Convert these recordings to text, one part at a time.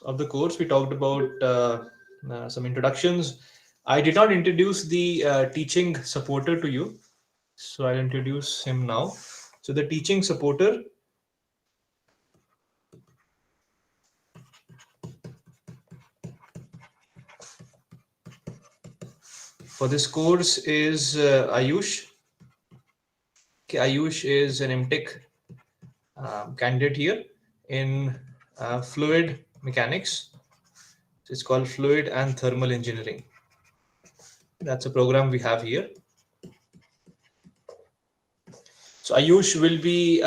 of the course, we talked about some introductions. I did not introduce the teaching supporter to you, so I'll introduce him now. So the teaching supporter for this course is Ayush. Okay, Ayush is an MTech candidate here in fluid mechanics. It's called Fluid and Thermal Engineering. That's a program we have here. So Ayush will be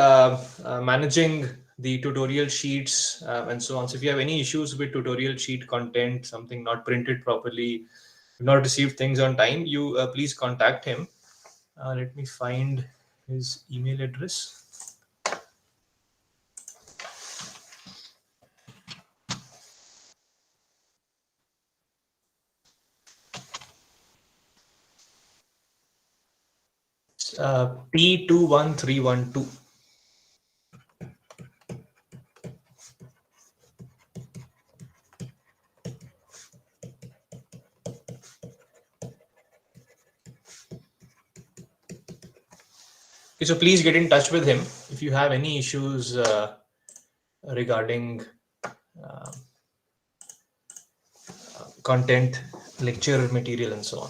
managing the tutorial sheets and so on. So if you have any issues with tutorial sheet content, something not printed properly, not received things on time, you please contact him. Let me find his email address. P21312. Okay, so please get in touch with him if you have any issues regarding content, lecture material, and so on.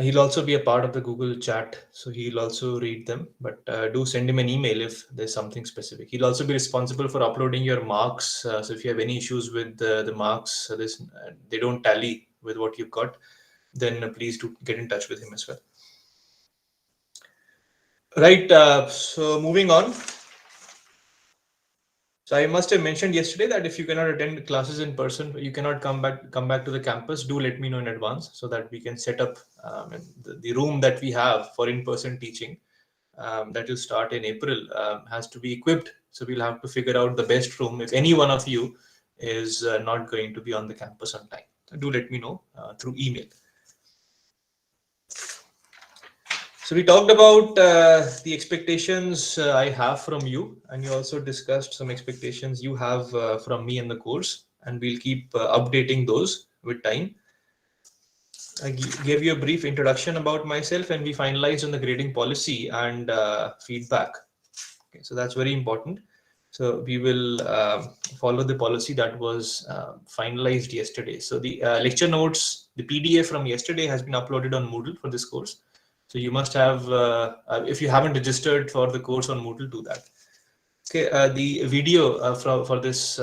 He'll also be a part of the Google chat, so he'll also read them, but do send him an email if there's something specific. He'll also be responsible for uploading your marks. So if you have any issues with the marks, they don't tally with what you've got, then please do get in touch with him as well. Right, so moving on. So I must have mentioned yesterday that if you cannot attend classes in person, you cannot come back to the campus, do let me know in advance so that we can set up the room that we have for in-person teaching that will start in April has to be equipped. So we'll have to figure out the best room if any one of you is not going to be on the campus on time. So do let me know through email. So we talked about the expectations I have from you, and you also discussed some expectations you have from me in the course, and we'll keep updating those with time. I gave you a brief introduction about myself, and we finalized on the grading policy and feedback. Okay, so that's very important. So we will follow the policy that was finalized yesterday. So the lecture notes, the PDF from yesterday has been uploaded on Moodle for this course. So you must have, if you haven't registered for the course on Moodle, do that. Okay, the video for this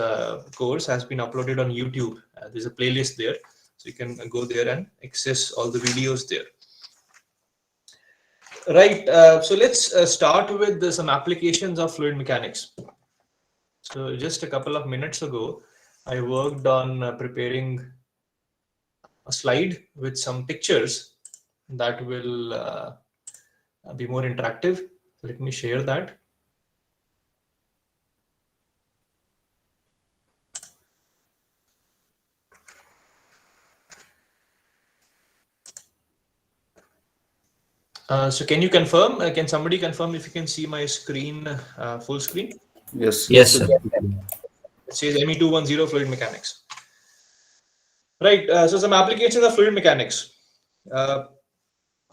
course has been uploaded on YouTube. There's a playlist there, so you can go there and access all the videos there. Right, so let's start with some applications of fluid mechanics. So just a couple of minutes ago, I worked on preparing a slide with some pictures that will be more interactive. So let me share that. So can you confirm? Can somebody confirm if you can see my screen, full screen? Yes. Yes, sir. It says ME210 fluid mechanics. Right. So some applications of fluid mechanics.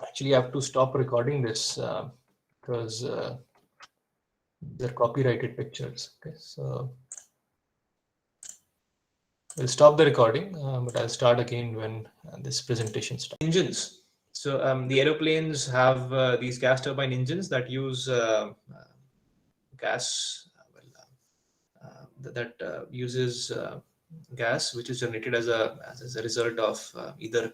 Actually, I have to stop recording this because they're copyrighted pictures. Okay, so we'll stop the recording, but I'll start again when this presentation starts. Engines. So the aeroplanes have these gas turbine engines that use gas that uses gas, which is generated as a result of either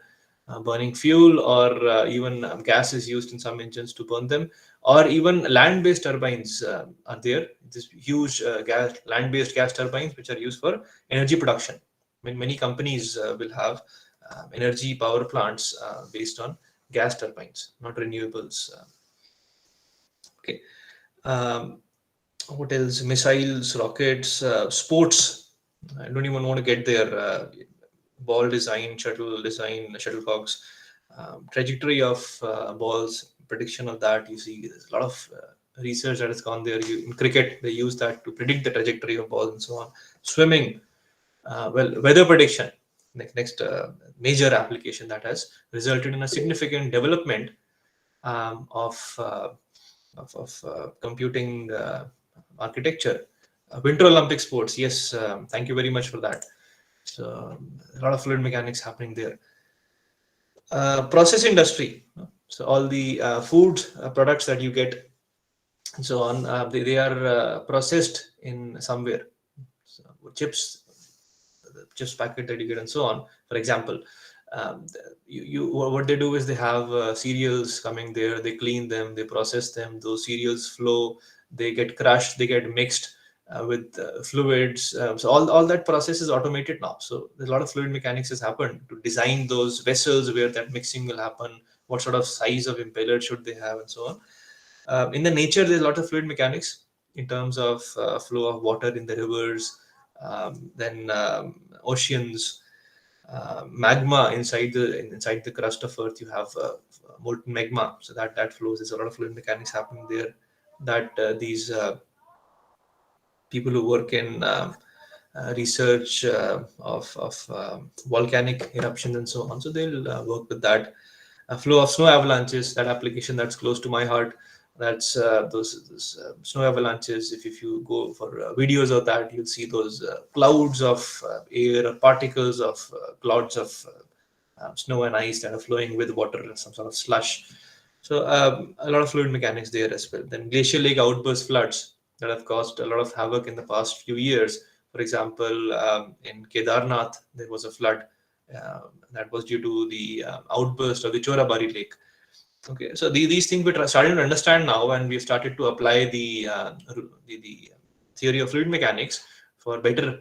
burning fuel or even gas is used in some engines to burn them, or even land-based turbines are there. This huge land-based gas turbines which are used for energy production. I mean, many companies will have energy power plants based on gas turbines, not renewables. Okay. What else? Missiles, rockets, sports. I don't even want to get there. Ball design, shuttle design, shuttlecocks, trajectory of balls, prediction of that. You see, there's a lot of research that has gone there. In cricket, they use that to predict the trajectory of balls and so on. Swimming, weather prediction, next major application that has resulted in a significant development of computing architecture. Winter Olympic sports, yes, thank you very much for that. So a lot of fluid mechanics happening there. Process industry, so all the food products that you get and so on, they are processed in somewhere. So chips, the chips packet that you get and so on. For example, what they do is they have cereals coming there, they clean them, they process them, those cereals flow, they get crushed, they get mixed with fluids. So all that process is automated now. So there's a lot of fluid mechanics has happened to design those vessels where that mixing will happen, what sort of size of impeller should they have and so on. In the nature, there's a lot of fluid mechanics in terms of flow of water in the rivers, then oceans, magma inside the crust of Earth. You have molten magma, so that flows. There's a lot of fluid mechanics happening there. That these people who work in research of volcanic eruptions and so on, so they'll work with that. Flow of snow avalanches, that application that's close to my heart. That's those snow avalanches. If you go for videos of that, you'll see those clouds of air, particles of clouds of snow and ice that are flowing with water and some sort of slush. So a lot of fluid mechanics there as well. Then glacial lake outburst floods that have caused a lot of havoc in the past few years. For example, in Kedarnath, there was a flood that was due to the outburst of the Chorabari Lake. Okay, so these things we're starting to understand now, and we've started to apply the theory of fluid mechanics for better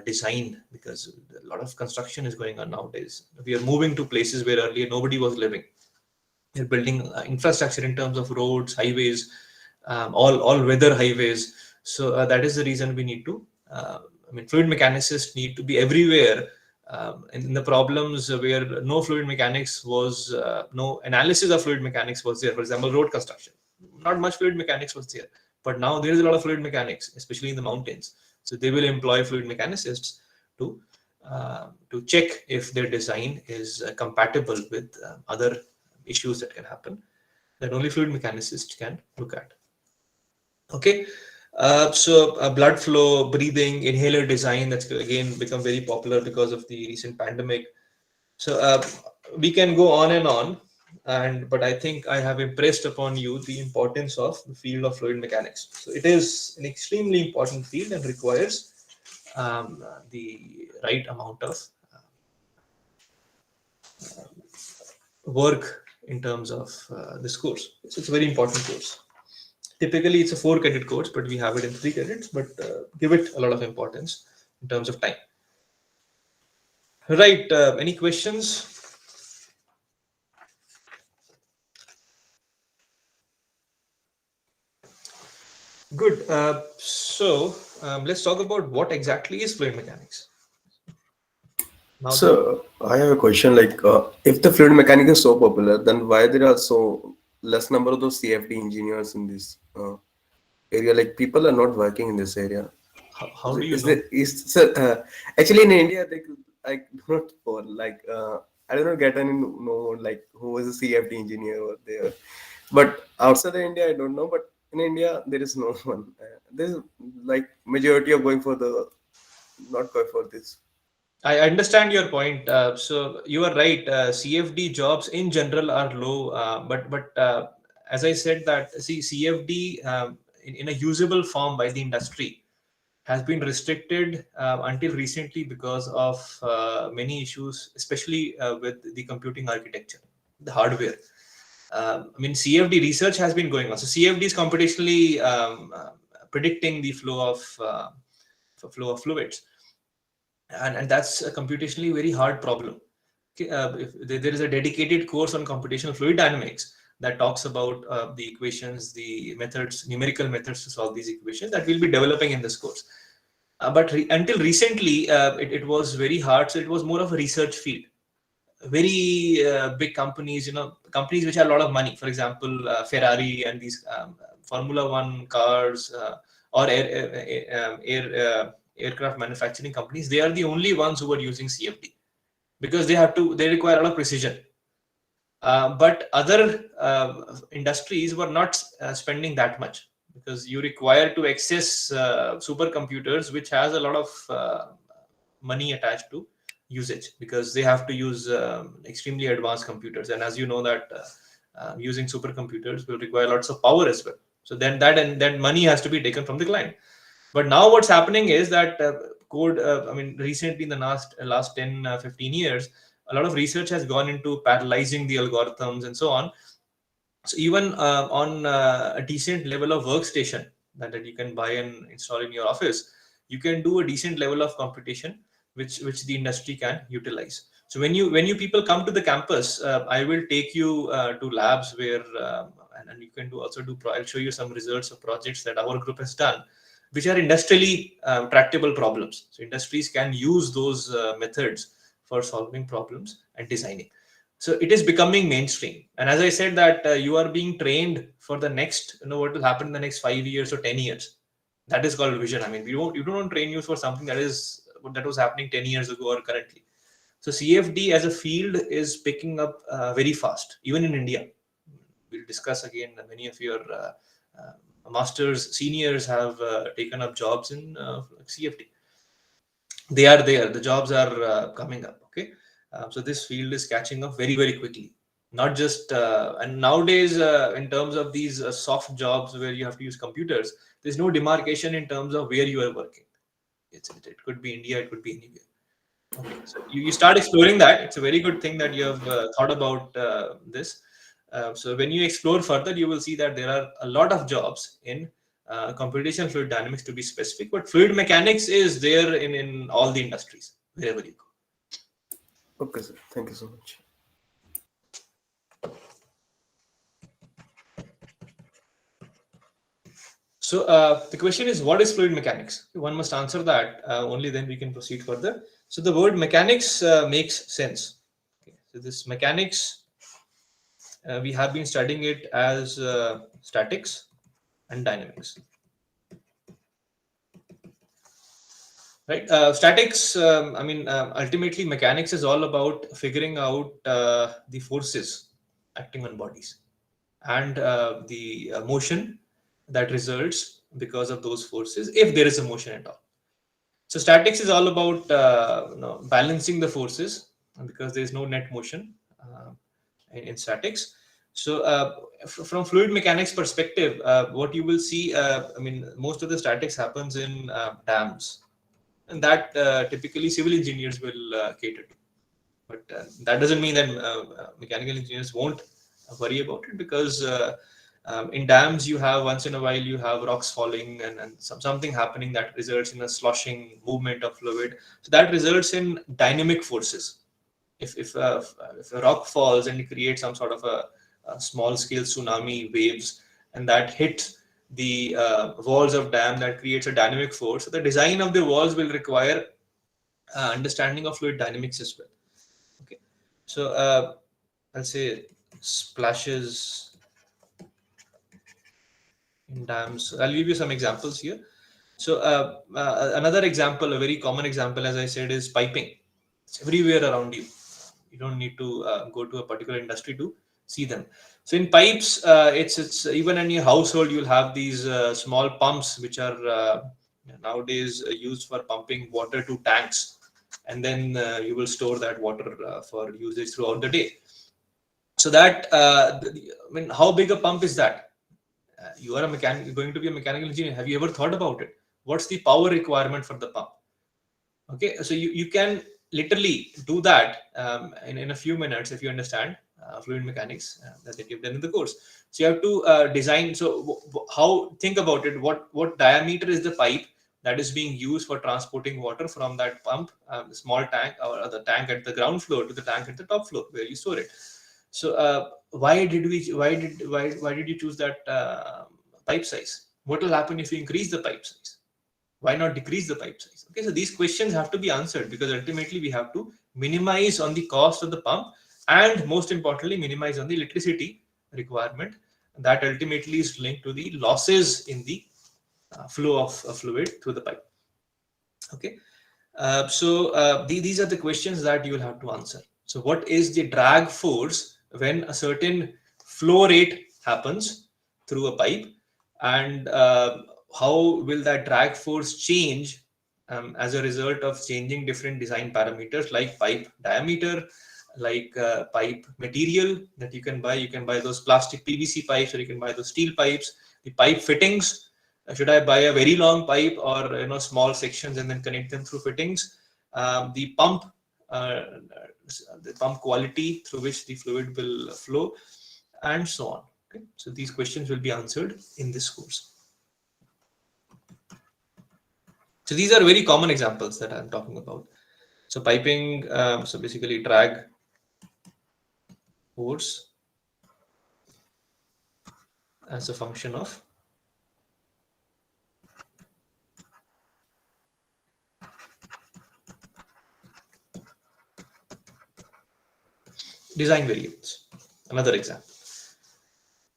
design, because a lot of construction is going on nowadays. We are moving to places where earlier nobody was living. We're building infrastructure in terms of roads, highways, all weather highways. So that is the reason we need to. Fluid mechanicists need to be everywhere. In the problems where no fluid mechanics was, no analysis of fluid mechanics was there. For example, road construction, not much fluid mechanics was there, but now there is a lot of fluid mechanics, especially in the mountains. So they will employ fluid mechanicists to check if their design is compatible with other issues that can happen that only fluid mechanicists can look at. Okay. So blood flow, breathing, inhaler design, that's again become very popular because of the recent pandemic. So we can go on and on, but I think I have impressed upon you the importance of the field of fluid mechanics. So it is an extremely important field and requires the right amount of work in terms of this course. So it's a very important course. Typically, it's a 4-credit course, but we have it in 3 credits, but give it a lot of importance in terms of time. Right. Any questions? Good. So let's talk about what exactly is fluid mechanics. Now so I have a question, like if the fluid mechanics is so popular, then why there are so less number of those CFD engineers in this area? Like people are not working in this area. How do you know? Actually in India, I do not for like I do not get any know like who is a CFD engineer over there. But outside of India, I don't know. But in India, there is no one. There's like majority of going for the not going for this. I understand your point. So you are right. CFD jobs in general are low, but as I said that CFD in a usable form by the industry has been restricted until recently because of many issues, especially with the computing architecture, the hardware. CFD research has been going on. So CFD is computationally predicting the flow of fluids, and that's a computationally very hard problem. Okay, if there is a dedicated course on computational fluid dynamics that talks about the equations, the methods, numerical methods to solve these equations that we'll be developing in this course. But until recently, it was very hard. So it was more of a research field. Very big companies, companies which have a lot of money. For example, Ferrari and these Formula One cars or aircraft manufacturing companies, they are the only ones who are using CFD because they require a lot of precision. But other industries were not spending that much because you require to access supercomputers, which has a lot of money attached to usage because they have to use extremely advanced computers. And as you know that using supercomputers will require lots of power as well. So then money has to be taken from the client. But now what's happening is that recently in the last 10, 15 years, a lot of research has gone into parallelizing the algorithms and so on. So even on a decent level of workstation that you can buy and install in your office, you can do a decent level of computation, which the industry can utilize. So when you people come to the campus, I will take you to labs where and you can I'll show you some results of projects that our group has done, which are industrially tractable problems. So industries can use those methods for solving problems and designing. So it is becoming mainstream. And as I said that you are being trained for the next, what will happen in the next 5 years or 10 years. That is called vision. I mean, you don't train you for something that was happening 10 years ago or currently. So CFD as a field is picking up very fast, even in India. We'll discuss again. Many of your masters, seniors have taken up jobs in CFD. They are there. The jobs are coming up. Okay, so this field is catching up very, very quickly. Not just and nowadays, in terms of these soft jobs where you have to use computers, there's no demarcation in terms of where you are working. It could be India, it could be anywhere. Okay, so you start exploring that. It's a very good thing that you have thought about this. So when you explore further, you will see that there are a lot of jobs in computational fluid dynamics, to be specific, but fluid mechanics is there in all the industries, wherever you go. Okay, sir. Thank you so much. So the question is, what is fluid mechanics? One must answer that. Only then we can proceed further. So the word mechanics makes sense. Okay. So this mechanics, we have been studying it as statics and dynamics. Right. Statics, ultimately mechanics is all about figuring out the forces acting on bodies and the motion that results because of those forces, if there is a motion at all. So statics is all about balancing the forces because there is no net motion in statics. So from fluid mechanics perspective, what you will see, most of the statics happens in dams, and that typically civil engineers will cater to. But that doesn't mean that mechanical engineers won't worry about it, because in dams you have, once in a while, you have rocks falling and something happening that results in a sloshing movement of fluid. So that results in dynamic forces. If a rock falls and it creates some sort of a small scale tsunami waves, and that hits the walls of dam, that creates a dynamic force. So the design of the walls will require understanding of fluid dynamics as well. Okay, so I'll say splashes in dams. I'll give you some examples here. So another example, a very common example, as I said, is piping. It's everywhere around you. You don't need to go to a particular industry to see them. So in pipes, it's even in your household, you'll have these small pumps which are nowadays used for pumping water to tanks, and then you will store that water for usage throughout the day. So that how big a pump is that? You are going to be a mechanical engineer. Have you ever thought about it? What's the power requirement for the pump? Okay, so you can literally do that in a few minutes if you understand fluid mechanics that you've done in the course. So you have to design. So think about it. What diameter is the pipe that is being used for transporting water from that pump, the small tank or the tank at the ground floor, to the tank at the top floor where you store it? So why did you choose that pipe size? What will happen if you increase the pipe size? Why not decrease the pipe size? Okay, so these questions have to be answered, because ultimately we have to minimize on the cost of the pump, and most importantly minimize on the electricity requirement that ultimately is linked to the losses in the flow of fluid through the pipe. Okay. These are the questions that you will have to answer. So what is the drag force when a certain flow rate happens through a pipe, and how will that drag force change as a result of changing different design parameters like pipe diameter, like pipe material that you can buy. You can buy those plastic PVC pipes, or you can buy those steel pipes. The pipe fittings, should I buy a very long pipe, or small sections and then connect them through fittings? Uh, the pump quality through which the fluid will flow, and so on. Okay, so these questions will be answered in this course. So these are very common examples that I'm talking about. So piping, so basically drag force as a function of design variables. Another example.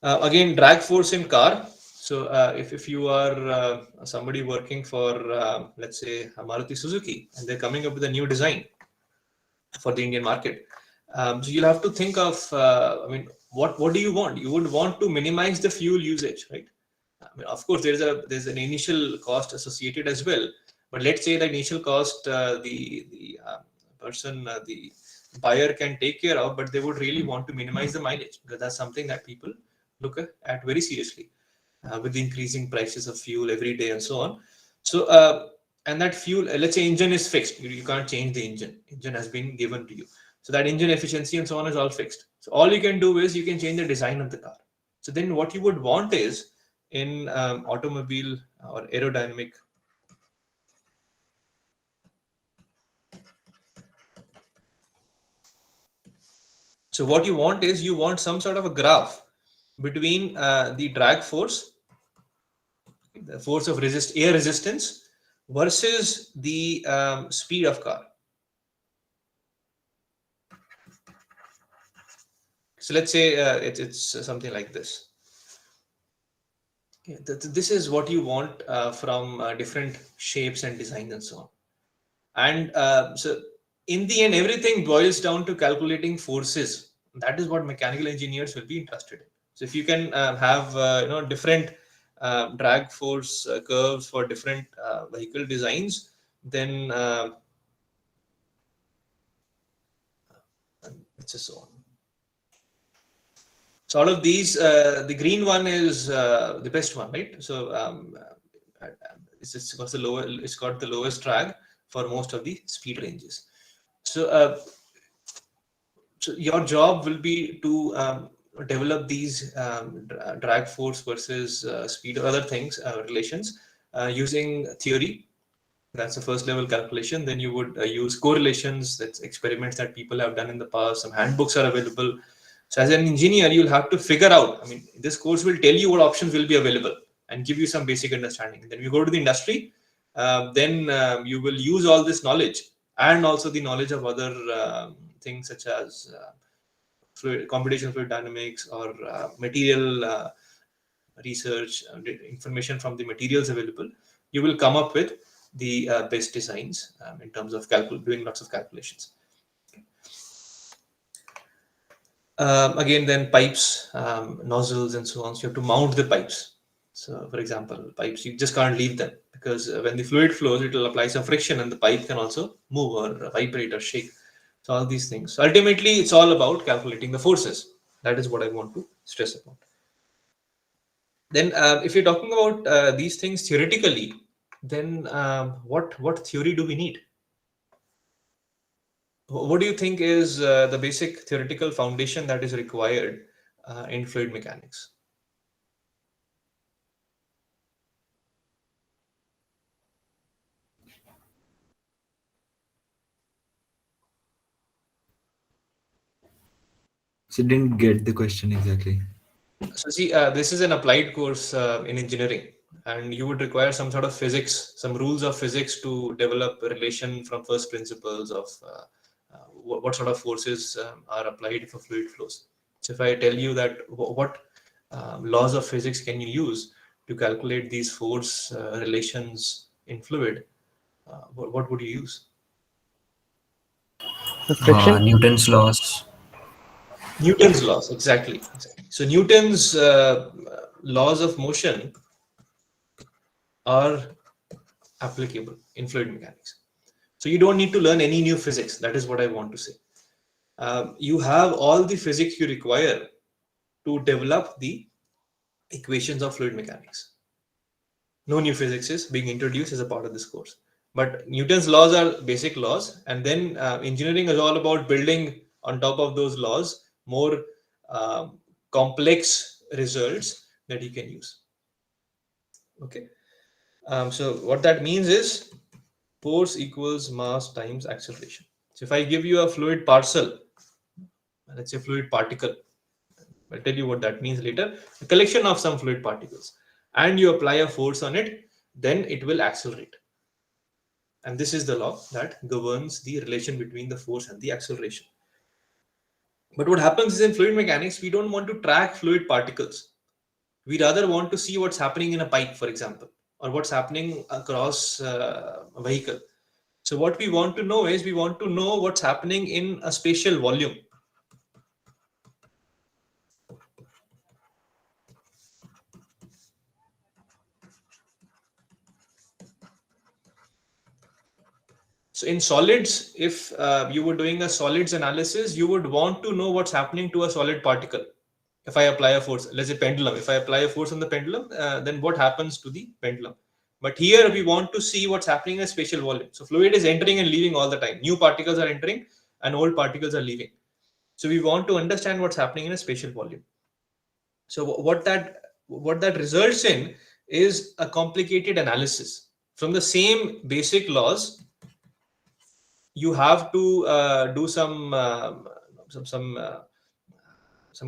Again, drag force in car. So if you are somebody working for, let's say, Maruti Suzuki, and they're coming up with a new design for the Indian market, so you'll have to think of, what do you want? You would want to minimize the fuel usage, right? I mean, of course, there's an initial cost associated as well. But let's say the initial cost, the person, the buyer can take care of, but they would really want to minimize the mileage, because that's something that people look at very seriously with the increasing prices of fuel every day and so on. So, and that fuel, let's say engine is fixed. You can't change the engine. Engine has been given to you. So that engine efficiency and so on is all fixed. So all you can do is you can change the design of the car. So then what you would want is, in automobile or aerodynamic, so what you want is you want some sort of a graph between the drag force, the force of air resistance, versus the speed of car. So let's say it's something like this. Okay, this is what you want from different shapes and designs and so on. And so in the end, everything boils down to calculating forces. That is what mechanical engineers will be interested in. So if you can have different drag force curves for different vehicle designs, then it's just so on. So out of these, the green one is the best one, right? So it's got the lowest drag for most of the speed ranges. So, so your job will be to develop these drag force versus speed or other things, relations, using theory. That's the first level calculation. Then you would use correlations. That's experiments that people have done in the past. Some handbooks are available. So as an engineer, you'll have to figure out. I mean, this course will tell you what options will be available and give you some basic understanding. Then you go to the industry, then you will use all this knowledge and also the knowledge of other things such as computational fluid dynamics, or material research, information from the materials available. You will come up with the best designs in terms of doing lots of calculations. Again, then pipes, nozzles, and so on. So you have to mount the pipes. So, for example, pipes, you just can't leave them, because when the fluid flows, it will apply some friction, and the pipe can also move or vibrate or shake. So all these things. So ultimately, it's all about calculating the forces. That is what I want to stress upon. Then, if you're talking about these things theoretically, then what theory do we need? What do you think is the basic theoretical foundation that is required in fluid mechanics? So didn't get the question exactly. So see, this is an applied course in engineering, and you would require some sort of physics, some rules of physics to develop a relation from first principles of what sort of forces are applied if a fluid flows. So if I tell you that what laws of physics can you use to calculate these force relations in fluid? What would you use? The friction. Newton's laws. Newton's laws, exactly. So Newton's laws of motion are applicable in fluid mechanics. So you don't need to learn any new physics. That is what I want to say. You have all the physics you require to develop the equations of fluid mechanics. No new physics is being introduced as a part of this course. But Newton's laws are basic laws, and then engineering is all about building on top of those laws more complex results that you can use. Okay. So what that means is force equals mass times acceleration. So if I give you a fluid parcel, let's say fluid particle, I'll tell you what that means later, a collection of some fluid particles, and you apply a force on it, then it will accelerate. And this is the law that governs the relation between the force and the acceleration. But what happens is in fluid mechanics, we don't want to track fluid particles. We rather want to see what's happening in a pipe, for example, or what's happening across a vehicle. So what we want to know is we want to know what's happening in a spatial volume. So in solids, if you were doing a solids analysis, you would want to know what's happening to a solid particle. If I apply a force, let's say pendulum, if I apply a force on the pendulum, then what happens to the pendulum? But here we want to see what's happening in a spatial volume. So fluid is entering and leaving all the time. New particles are entering and old particles are leaving. So we want to understand what's happening in a spatial volume. So what that results in is a complicated analysis. From the same basic laws, you have to do some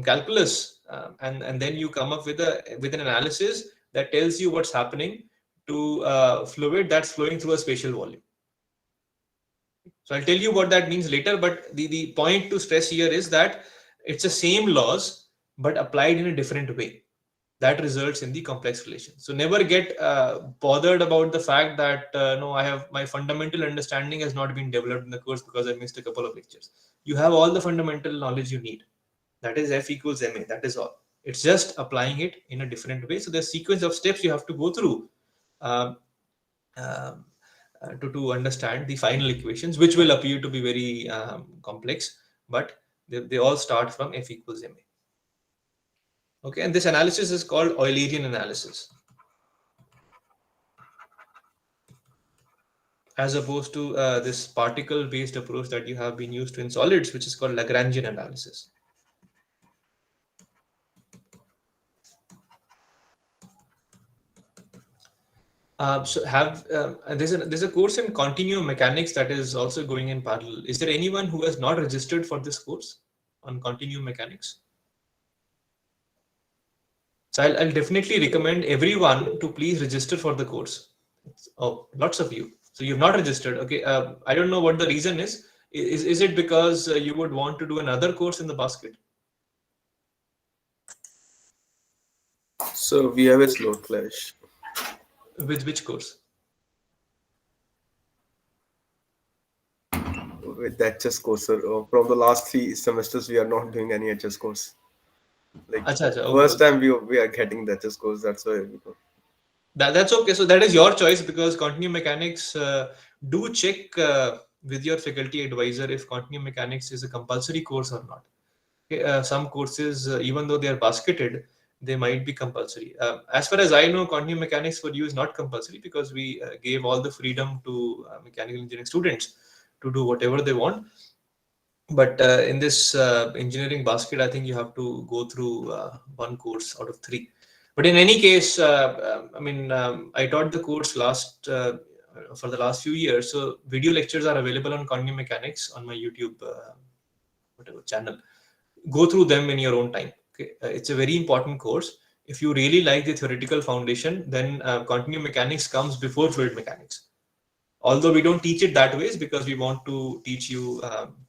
calculus, and then you come up with an analysis that tells you what's happening to fluid that's flowing through a spatial volume. So I'll tell you what that means later, but the point to stress here is that it's the same laws but applied in a different way. That results in the complex relation. So never get bothered about the fact that no, my fundamental understanding has not been developed in the course because I missed a couple of lectures. You have all the fundamental knowledge you need. That is F equals ma. That is all. It's just applying it in a different way. So there's a sequence of steps you have to go through to understand the final equations, which will appear to be very complex, but they all start from F equals ma. Okay, and this analysis is called Eulerian analysis, as opposed to this particle-based approach that you have been used to in solids, which is called Lagrangian analysis. There's a course in Continuum Mechanics that is also going in parallel. Is there anyone who has not registered for this course on Continuum Mechanics? So I'll definitely recommend everyone to please register for the course. Oh, lots of you. So you've not registered. Okay, I don't know what the reason is. Is it because you would want to do another course in the basket? So we have a slot clash. With which course? With the HS course, sir. From the last 3 semesters, we are not doing any HS course. Like first time we are getting the HS course. That's why. That's okay. So that is your choice, because Continuum Mechanics, do check with your faculty advisor if Continuum Mechanics is a compulsory course or not. Okay, some courses, even though they are basketed, they might be compulsory. As far as I know, Continuum Mechanics for you is not compulsory, because we gave all the freedom to mechanical engineering students to do whatever they want. But in this engineering basket, I think you have to go through one course out of 3. But in any case, I taught the course for the last few years. So video lectures are available on Continuum Mechanics on my YouTube channel. Go through them in your own time. Okay, it's a very important course. If you really like the theoretical foundation, then Continuum Mechanics comes before fluid mechanics. Although we don't teach it that way, because we want to teach you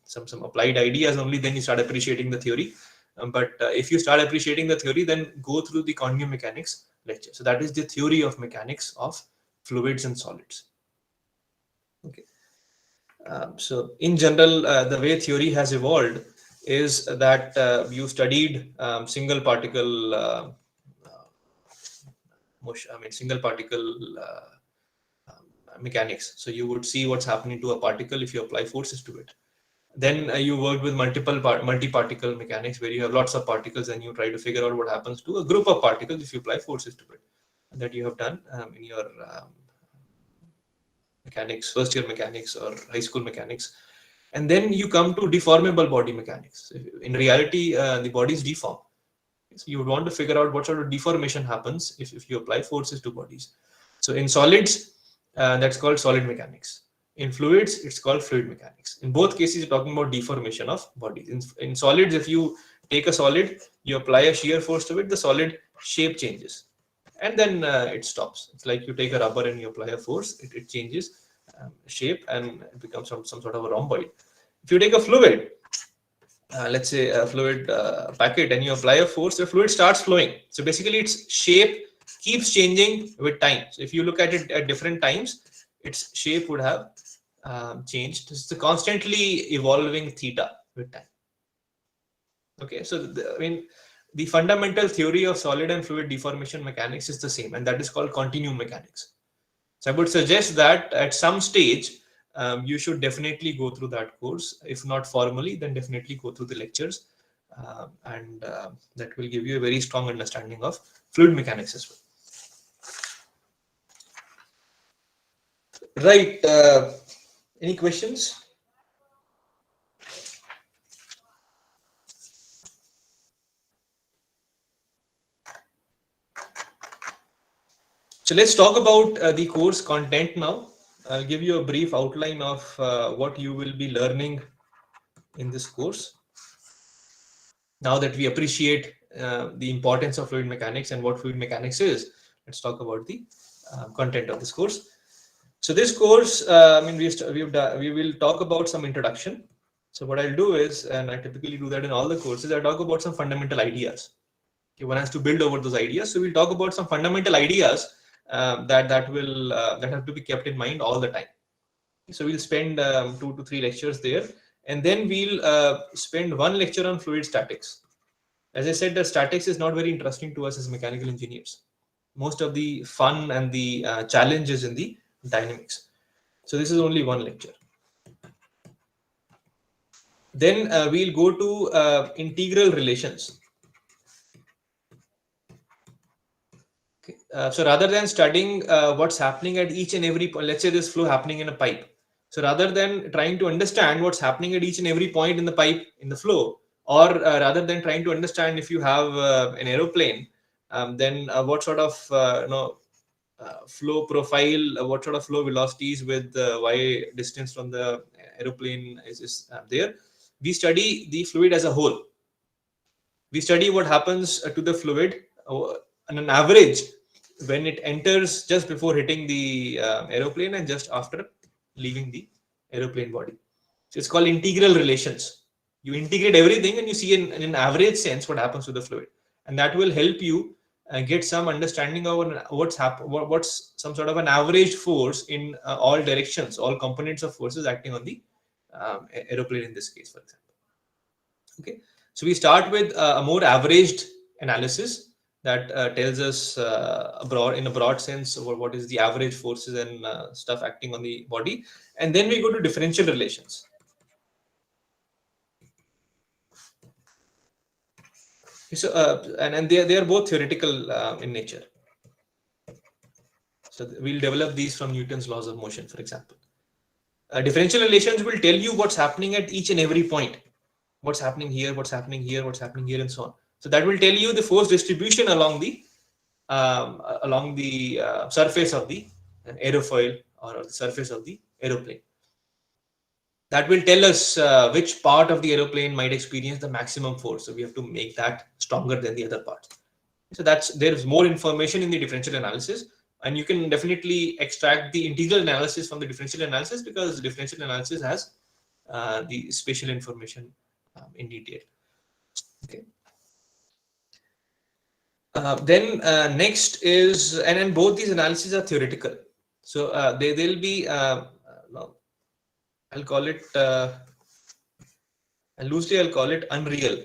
some applied ideas only. Then you start appreciating the theory. But if you start appreciating the theory, then go through the continuum mechanics lecture. So that is the theory of mechanics of fluids and solids. Okay. So in general, the way theory has evolved is that you studied single particle motion. I mean, single particle mechanics. So you would see what's happening to a particle if you apply forces to it. Then you worked with multi-particle mechanics, where you have lots of particles and you try to figure out what happens to a group of particles if you apply forces to it. And that you have done in your mechanics, first year mechanics or high school mechanics. And then you come to deformable body mechanics. In reality, the body is deformed. So you would want to figure out what sort of deformation happens if you apply forces to bodies. So in solids, that's called solid mechanics. In fluids, it's called fluid mechanics. In both cases, you're talking about deformation of bodies. In solids, if you take a solid, you apply a shear force to it, the solid shape changes. And then it stops. It's like you take a rubber and you apply a force, it changes shape and it becomes some sort of a rhomboid. If you take a fluid, let's say a fluid packet, and you apply a force, the fluid starts flowing. So basically its shape keeps changing with time. So if you look at it at different times, its shape would have changed. It's a constantly evolving theta with time. Okay, so the fundamental theory of solid and fluid deformation mechanics is the same, and that is called continuum mechanics. So I would suggest that at some stage, you should definitely go through that course. If not formally, then definitely go through the lectures, and that will give you a very strong understanding of fluid mechanics as well. Right. Any questions? So let's talk about the course content now. I'll give you a brief outline of what you will be learning in this course. Now that we appreciate the importance of fluid mechanics and what fluid mechanics is, let's talk about the content of this course. So this course, we will talk about some introduction. So what I'll do is, and I typically do that in all the courses, I talk about some fundamental ideas. Okay, one has to build over those ideas. So we'll talk about some fundamental ideas that have to be kept in mind all the time. So we'll spend 2 to 3 lectures there, and then we'll spend 1 lecture on fluid statics. As I said, the statics is not very interesting to us as mechanical engineers. Most of the fun and the challenge is in the dynamics. So this is only 1 lecture. Then we'll go to integral relations. Okay. So rather than studying what's happening at each and every point, let's say this flow happening in a pipe. So rather than trying to understand what's happening at each and every point in the pipe in the flow, or rather than trying to understand if you have an aeroplane, then what sort of flow profile, what sort of flow velocities with y distance from the aeroplane is there. We study the fluid as a whole. We study what happens to the fluid on an average when it enters just before hitting the aeroplane and just after leaving the aeroplane body. So it's called integral relations. You integrate everything and you see in an average sense what happens to the fluid, and that will help you get some understanding of what's some sort of an average force in all directions, all components of forces acting on the aeroplane in this case, for example. Okay, so we start with a more averaged analysis that tells us in a broad sense what is the average forces and stuff acting on the body, and then we go to differential relations. So and they are both theoretical in nature. So we'll develop these from Newton's laws of motion, for example. Differential relations will tell you what's happening at each and every point. What's happening here, what's happening here, what's happening here, and so on. So that will tell you the force distribution along the surface of the aerofoil or the surface of the aeroplane. That will tell us which part of the aeroplane might experience the maximum force. So we have to make that stronger than the other parts. So there's more information in the differential analysis, and you can definitely extract the integral analysis from the differential analysis, because the differential analysis has the spatial information in detail. Okay. Then next is, and then both these analyses are theoretical. So they'll be, no, I'll call it, loosely I'll call it unreal.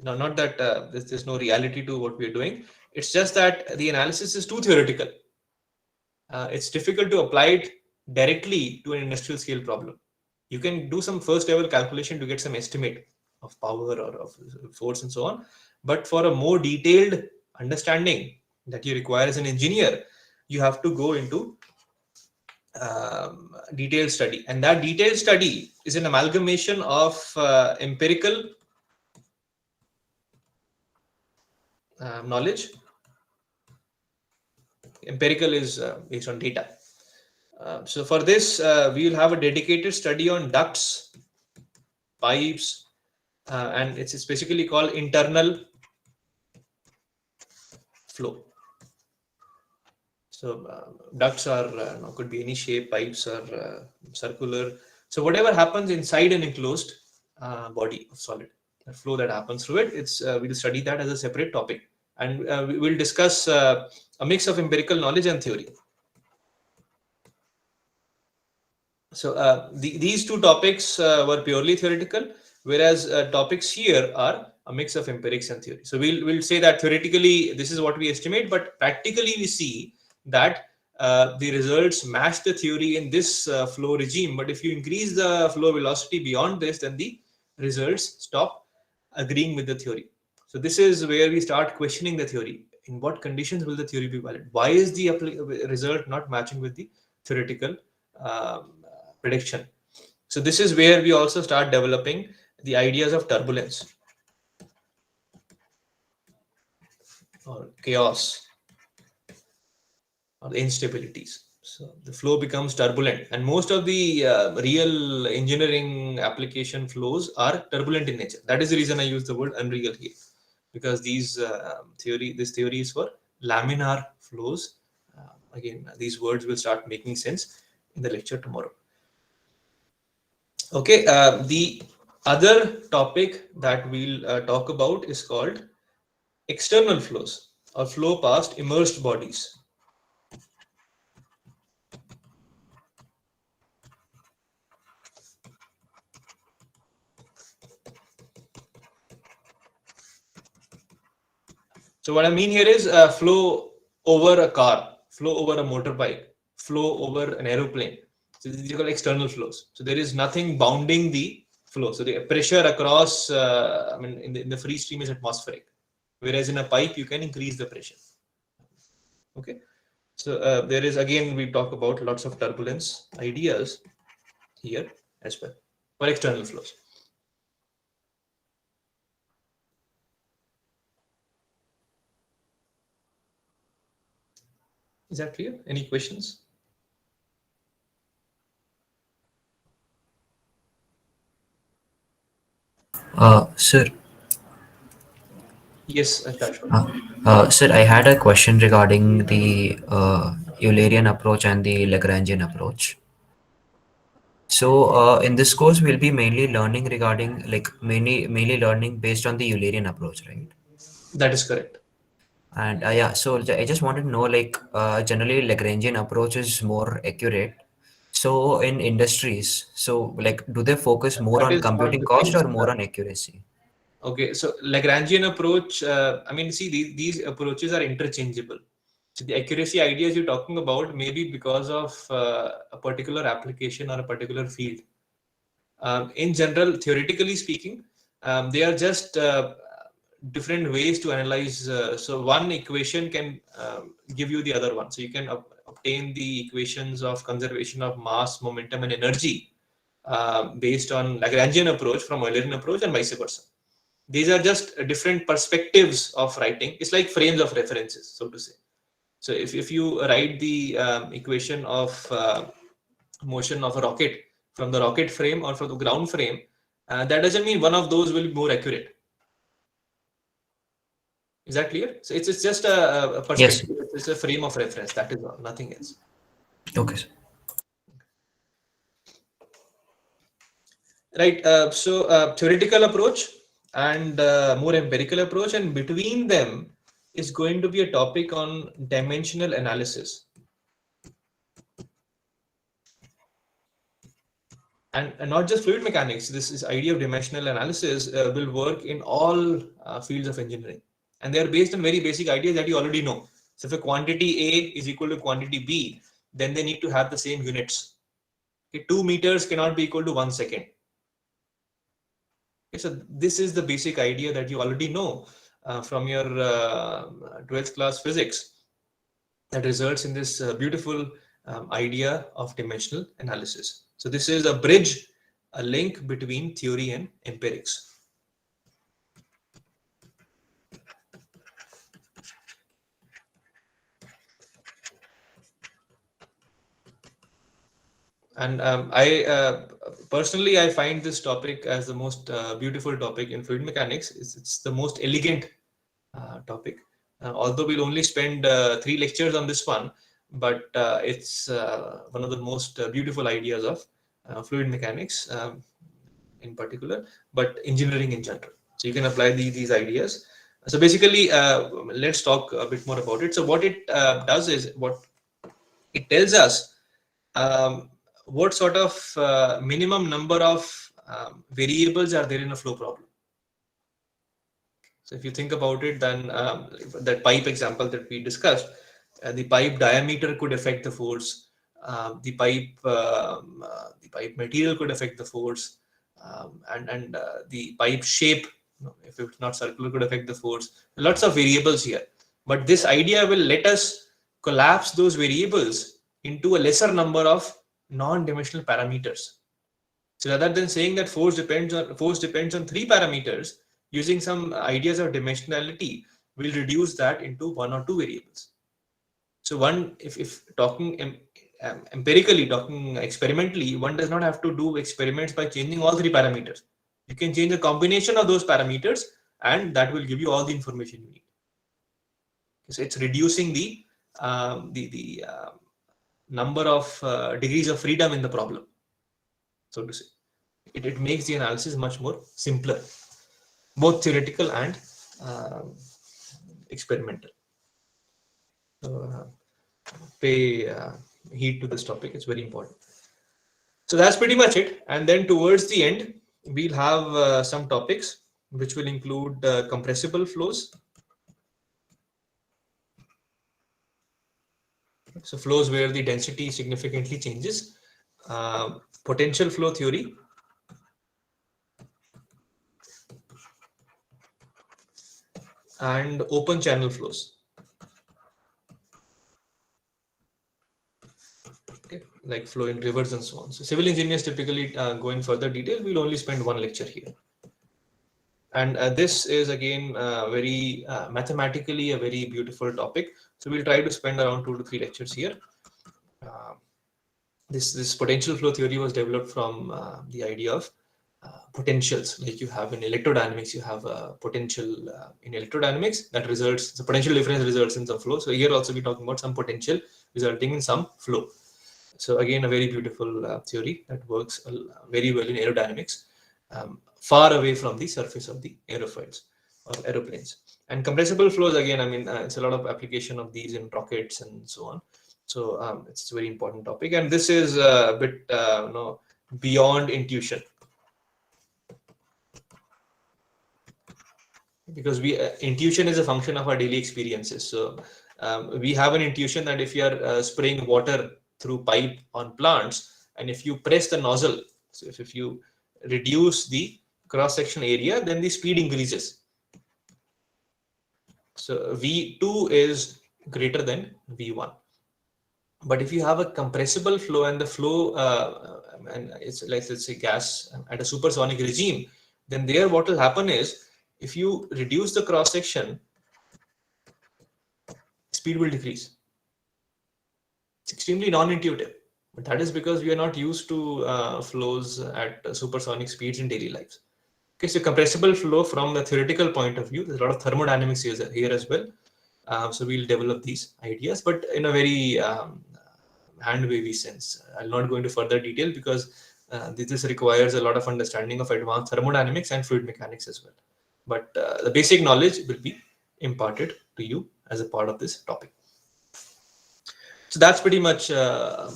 No, not that there's no reality to what we're doing. It's just that the analysis is too theoretical. It's difficult to apply it directly to an industrial scale problem. You can do some first level calculation to get some estimate of power or of force and so on. But for a more detailed understanding that you require as an engineer, you have to go into detailed study. And that detailed study is an amalgamation of empirical knowledge. Empirical is based on data. So for this, we will have a dedicated study on ducts, pipes, and it's basically called internal flow. So ducts are could be any shape, pipes are circular. So whatever happens inside an enclosed body of solid, the flow that happens through it, it's we'll study that as a separate topic, and we will discuss a mix of empirical knowledge and theory. So these two topics were purely theoretical, whereas topics here are a mix of empirics and theory. So we'll say that theoretically this is what we estimate, but practically we see that the results match the theory in this flow regime. But if you increase the flow velocity beyond this, then the results stop agreeing with the theory. So this is where we start questioning the theory. In what conditions will the theory be valid? Why is the result not matching with the theoretical prediction? So this is where we also start developing the ideas of turbulence or chaos or the instabilities. So the flow becomes turbulent, and most of the real engineering application flows are turbulent in nature. That is the reason I use the word unreal here, because these this theory is for laminar flows. Again, these words will start making sense in the lecture tomorrow. Okay, the other topic that we'll talk about is called external flows or flow past immersed bodies. So what I mean here is flow over a car, flow over a motorbike, flow over an aeroplane. So these are called external flows. So there is nothing bounding the flow. So the pressure across, I mean, in the free stream is atmospheric, whereas in a pipe you can increase the pressure. Okay. So there is, again, we talk about lots of turbulence ideas here as well for external flows. Is that clear? Any questions? Sir. Yes, Akash. Sir, I had a question regarding the Eulerian approach and the Lagrangian approach. So, in this course, we'll be mainly learning regarding, like, mainly learning based on the Eulerian approach, right? That is correct. And yeah, so I just wanted to know, like, generally Lagrangian approach is more accurate. So, in industries, so like, do they focus more That on is not computing the cost case. or more on accuracy? Okay, so Lagrangian approach, I mean, see, these approaches are interchangeable. So the accuracy ideas you're talking about may be because of a particular application or a particular field. In general, theoretically speaking, they are just different ways to analyze. So one equation can give you the other one. So you can obtain the equations of conservation of mass, momentum, and energy based on Lagrangian approach from Eulerian approach and vice versa. These are just different perspectives of writing. It's like frames of references, so to say. So if you write the equation of motion of a rocket from the rocket frame or from the ground frame, that doesn't mean one of those will be more accurate. Is that clear? So it's just a perspective. Yes. It's a frame of reference. That is all, nothing else. Okay, sir. Right. So theoretical approach and more empirical approach, and between them is going to be a topic on dimensional analysis. And not just fluid mechanics, this idea of dimensional analysis will work in all fields of engineering. And they are based on very basic ideas that you already know. So if a quantity A is equal to quantity B, then they need to have the same units. Okay, 2 meters cannot be equal to 1 second. Okay, so this is the basic idea that you already know from your 12th class physics, that results in this beautiful idea of dimensional analysis. So this is a bridge, a link between theory and empirics. And I personally, I find this topic as the most beautiful topic in fluid mechanics. It's the most elegant topic. Although we'll only spend 3 lectures on this one, but it's one of the most beautiful ideas of fluid mechanics in particular, but engineering in general. So you can apply these ideas. So basically, let's talk a bit more about it. So what it does is, what it tells us what sort of minimum number of variables are there in a flow problem. So if you think about it, then that pipe example that we discussed, the pipe diameter could affect the force, the pipe material could affect the force, and the pipe shape, if it's not circular, could affect the force. Lots of variables here, but this idea will let us collapse those variables into a lesser number of non-dimensional parameters. So rather than saying that force depends on 3 parameters, using some ideas of dimensionality, we'll reduce that into 1 or 2 variables. So one, if talking empirically, talking experimentally, one does not have to do experiments by changing all 3 parameters. You can change a combination of those parameters, and that will give you all the information you need. So it's reducing the number of degrees of freedom in the problem, so to say. It makes the analysis much more simpler, both theoretical and experimental. So pay heed to this topic, it's very important. So that's pretty much it. And then towards the end, we'll have some topics which will include compressible flows. So flows where the density significantly changes, potential flow theory, and open channel flows. Okay, like flow in rivers and so on. So civil engineers typically go in further detail. We'll only spend 1 lecture here. And this is again very mathematically a very beautiful topic. So we'll try to spend around 2 to 3 lectures here. This potential flow theory was developed from the idea of potentials. Like you have in electrodynamics, you have a potential in electrodynamics that results, the potential difference results in some flow. So here also we're talking about some potential resulting in some flow. So again, a very beautiful theory that works very well in aerodynamics, far away from the surface of the aerofoils or aeroplanes. And compressible flows, again, I mean, it's a lot of application of these in rockets and so on. So it's a very important topic, and this is a bit beyond intuition, because intuition is a function of our daily experiences. So we have an intuition that if you are spraying water through pipe on plants, and if you press the nozzle, so if you reduce the cross-section area, then the speed increases. So V2 is greater than V1. But if you have a compressible flow and the flow and it's like, let's say, gas at a supersonic regime, then there what will happen is, if you reduce the cross section, speed will decrease. It's extremely non-intuitive, but that is because we are not used to flows at supersonic speeds in daily lives. Okay, so compressible flow from the theoretical point of view, there's a lot of thermodynamics here as well. So we'll develop these ideas, but in a very hand-wavy sense. I'll not go into further detail because this requires a lot of understanding of advanced thermodynamics and fluid mechanics as well. but the basic knowledge will be imparted to you as a part of this topic. So that's pretty much a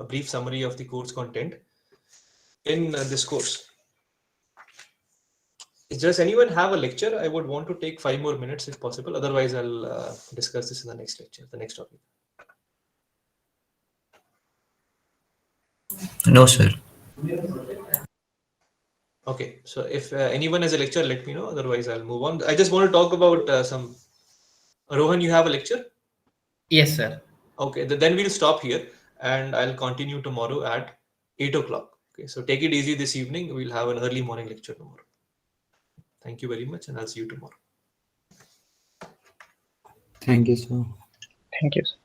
brief summary of the course content in this course. Does anyone have a lecture? I would want to take 5 more minutes if possible. Otherwise, I'll discuss this in the next lecture, the next topic. No, sir. Okay, so if anyone has a lecture, let me know. Otherwise, I'll move on. I just want to talk about some. Rohan, you have a lecture? Yes, sir. Okay, then we'll stop here and I'll continue tomorrow at 8 o'clock. Okay, so take it easy this evening. We'll have an early morning lecture tomorrow. Thank you very much, and I'll see you tomorrow. Thank you, sir. Thank you, sir.